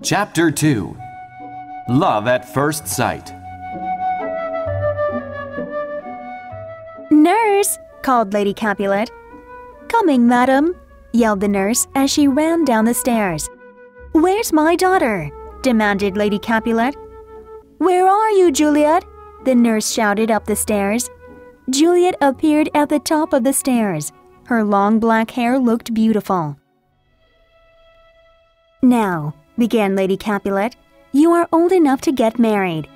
Chapter 2. Love at First Sight. "Nurse!" called Lady Capulet. "Coming, madam," yelled the nurse as she ran down the stairs. "Where's my daughter?" demanded Lady Capulet. "Where are you, Juliet?" the nurse shouted up the stairs. Juliet appeared at the top of the stairs. Her long black hair looked beautiful. "Now," began Lady Capulet, "you are old enough to get married.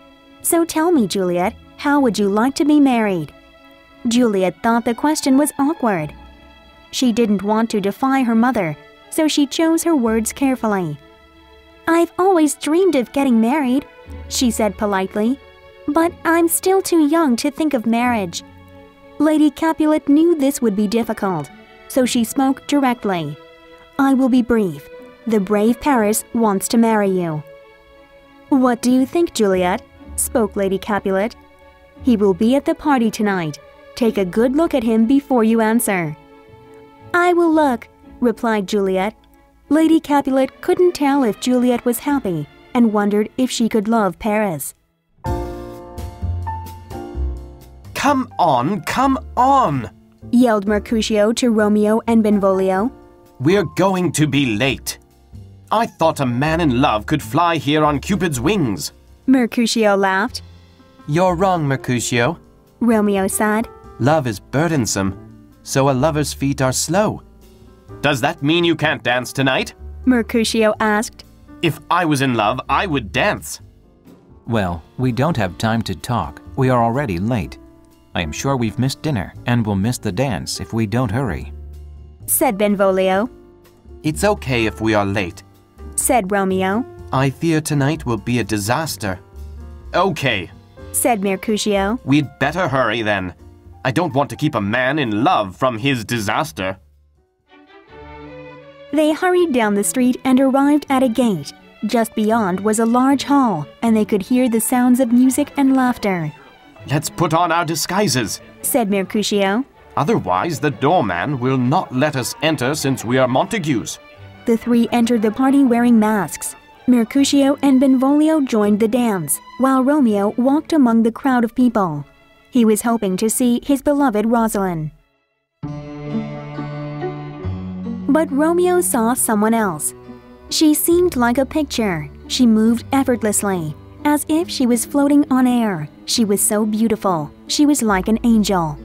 So tell me, Juliet, how would you like to be married?" Juliet thought the question was awkward. She didn't want to defy her mother, so she chose her words carefully. "I've always dreamed of getting married," she said politely, "but I'm still too young to think of marriage." Lady Capulet knew this would be difficult, so she spoke directly. "I will be brief. The brave Paris wants to marry you." "What do you think, Juliet?" spoke Lady Capulet. "He will be at the party tonight. Take a good look at him before you answer." "I will look," replied Juliet. Lady Capulet couldn't tell if Juliet was happy and wondered if she could love Paris. Come on, yelled Mercutio to Romeo and Benvolio. "We're going to be late. I thought a man in love could fly here on Cupid's wings." Mercutio laughed. "You're wrong, Mercutio," Romeo said. "Love is burdensome, so a lover's feet are slow." "Does that mean you can't dance tonight?" Mercutio asked. "If I was in love, I would dance." "Well, we don't have time to talk. We are already late. I am sure we've missed dinner and will miss the dance if we don't hurry," said Benvolio. "It's okay if we are late," said Romeo. "I fear tonight will be a disaster." "Okay," said Mercutio. "We'd better hurry then. I don't want to keep a man in love from his disaster." They hurried down the street and arrived at a gate. Just beyond was a large hall, and they could hear the sounds of music and laughter. "Let's put on our disguises," said Mercutio. "Otherwise the doorman will not let us enter since we are Montagues." The three entered the party wearing masks. Mercutio and Benvolio joined the dance, while Romeo walked among the crowd of people. He was hoping to see his beloved Rosalind. But Romeo saw someone else. She seemed like a picture. She moved effortlessly, as if she was floating on air. She was so beautiful. She was like an angel.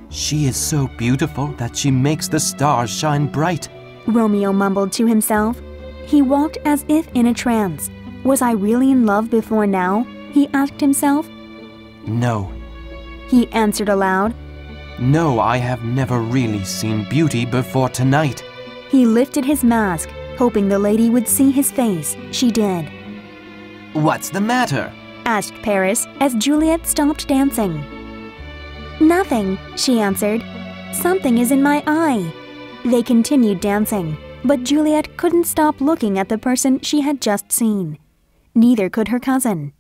"She is so beautiful that she makes the stars shine bright," Romeo mumbled to himself. He walked as if in a trance. Was I really in love before now? He asked himself. "No. He answered aloud. No, I have never really seen beauty before tonight." He lifted his mask, hoping the lady would see his face. She did. "What's the matter?" asked Paris as Juliet stopped dancing. "Nothing," she answered. "Something is in my eye." They continued dancing, but Juliet couldn't stop looking at the person she had just seen. Neither could her cousin.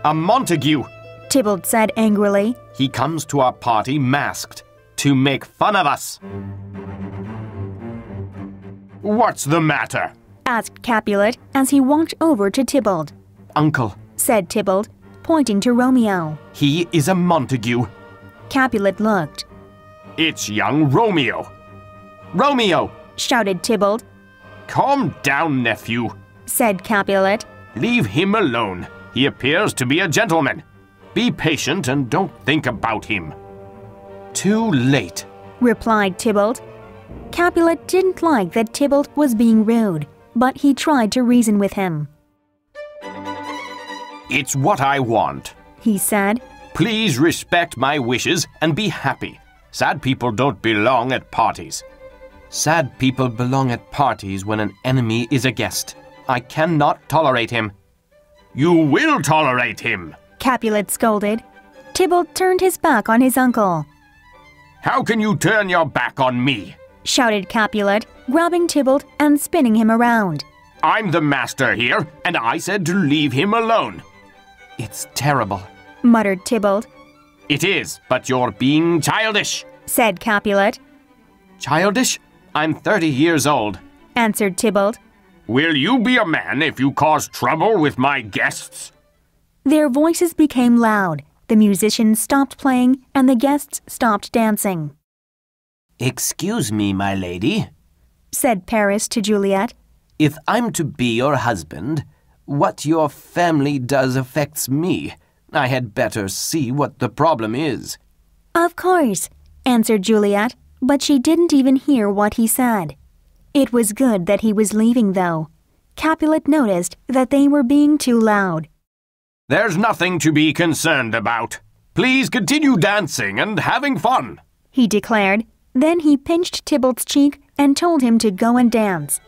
"A Montague!" Tybalt said angrily. "He comes to our party masked to make fun of us." "What's the matter?" asked Capulet as he walked over to Tybalt. "Uncle," said Tybalt, pointing to Romeo. "he is a Montague." Capulet looked. "It's young Romeo." "Romeo!" shouted Tybalt. "Calm down, nephew," said Capulet. "Leave him alone. He appears to be a gentleman. Be patient and don't think about him." "Too late," replied Tybalt. Capulet didn't like that Tybalt was being rude, but he tried to reason with him. "It's what I want," he said. "Please respect my wishes and be happy. Sad people don't belong at parties." "Sad people belong at parties when an enemy is a guest. I cannot tolerate him." "You will tolerate him," Capulet scolded. Tybalt turned his back on his uncle. "How can you turn your back on me?" shouted Capulet, grabbing Tybalt and spinning him around. "I'm the master here, and I said to leave him alone." "It's terrible," muttered Tybalt. "It is, but you're being childish. said Capulet. Childish? I'm 30 years old, answered Tybalt. Will you be a man if you cause trouble with my guests? Their voices became loud. The musicians stopped playing and the guests stopped dancing. Excuse me, my lady, said Paris to Juliet. If I'm to be your husband, what your family does affects me. I had better see what the problem is. Of course, answered Juliet, but she didn't even hear what he said. It was good that he was leaving, though. Capulet noticed that they were being too loud. There's nothing to be concerned about. Please continue dancing and having fun, he declared. Then he pinched Tybalt's cheek and told him to go and dance.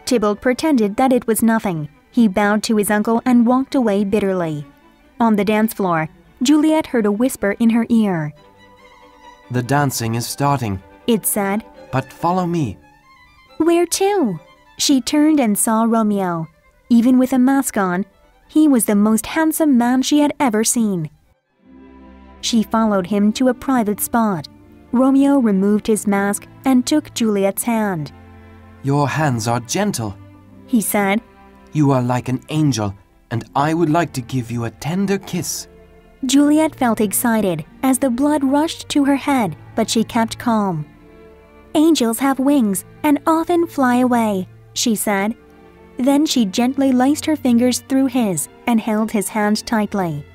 Tybalt pretended that it was nothing. He bowed to his uncle and walked away bitterly. On the dance floor, Juliet heard a whisper in her ear. The dancing is starting, it said. But follow me. Where to? She turned and saw Romeo. Even with a mask on, he was the most handsome man she had ever seen. She followed him to a private spot. Romeo removed his mask and took Juliet's hand. Your hands are gentle, he said. You are like an angel, and I would like to give you a tender kiss. Juliet felt excited as the blood rushed to her head, but she kept calm. Angels have wings and often fly away, she said. Then she gently laced her fingers through his and held his hand tightly.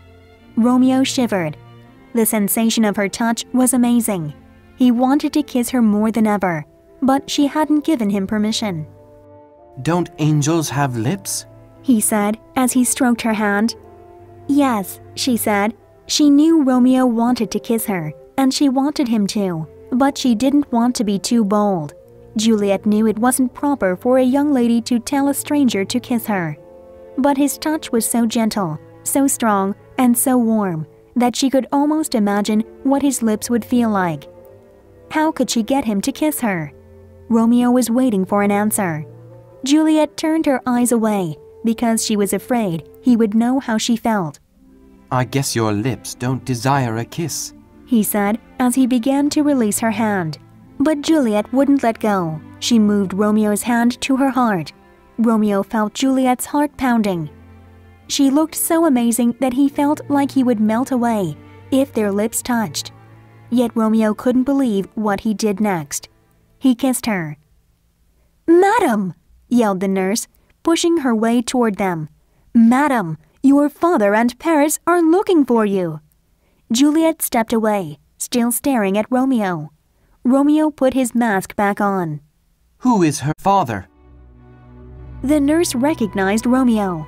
Romeo shivered. The sensation of her touch was amazing. He wanted to kiss her more than ever, but she hadn't given him permission. Don't angels have lips? He said as he stroked her hand. Yes, she said. She knew Romeo wanted to kiss her, and she wanted him to, but she didn't want to be too bold. Juliet knew it wasn't proper for a young lady to tell a stranger to kiss her. But his touch was so gentle, so strong, and so warm that she could almost imagine what his lips would feel like. How could she get him to kiss her? Romeo was waiting for an answer. Juliet turned her eyes away because she was afraid he would know how she felt. I guess your lips don't desire a kiss, he said as he began to release her hand. But Juliet wouldn't let go. She moved Romeo's hand to her heart. Romeo felt Juliet's heart pounding. She looked so amazing that he felt like he would melt away if their lips touched. Yet Romeo couldn't believe what he did next. He kissed her. "Madam!" yelled the nurse, pushing her way toward them. "Madam, your father and Paris are looking for you." Juliet stepped away, still staring at Romeo. Romeo put his mask back on. Who is her father? The nurse recognized Romeo.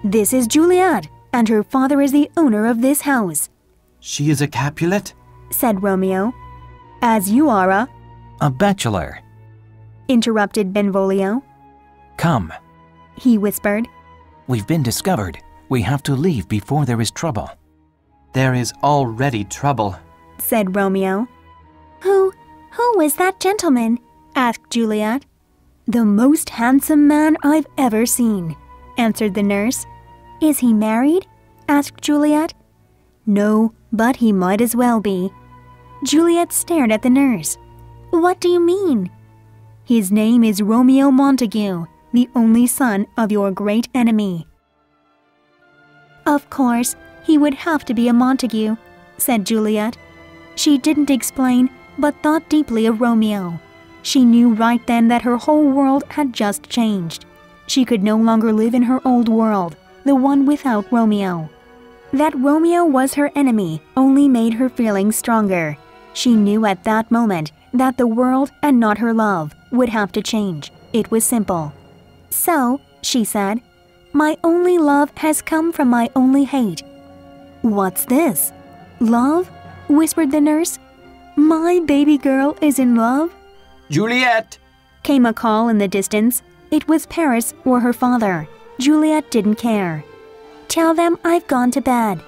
This is Juliet, and her father is the owner of this house. She is a Capulet? Said Romeo. As you are a bachelor, interrupted Benvolio. Come, he whispered. We've been discovered. We have to leave before there is trouble. There is already trouble, said Romeo. Who is that gentleman? Asked Juliet. The most handsome man I've ever seen, answered the nurse. Is he married? Asked Juliet. No, but he might as well be. Juliet stared at the nurse. What do you mean? His name is Romeo Montague, the only son of your great enemy. Of course, he would have to be a Montague, said Juliet. She didn't explain, but thought deeply of Romeo. She knew right then that her whole world had just changed. She could no longer live in her old world, the one without Romeo. That Romeo was her enemy only made her feelings stronger. She knew at that moment that the world and not her love would have to change. It was simple. So, she said, my only love has come from my only hate. What's this? Love? Whispered the nurse. My baby girl is in love? Juliet! Came a call in the distance. It was Paris or her father. Juliet didn't care. Tell them I've gone to bed,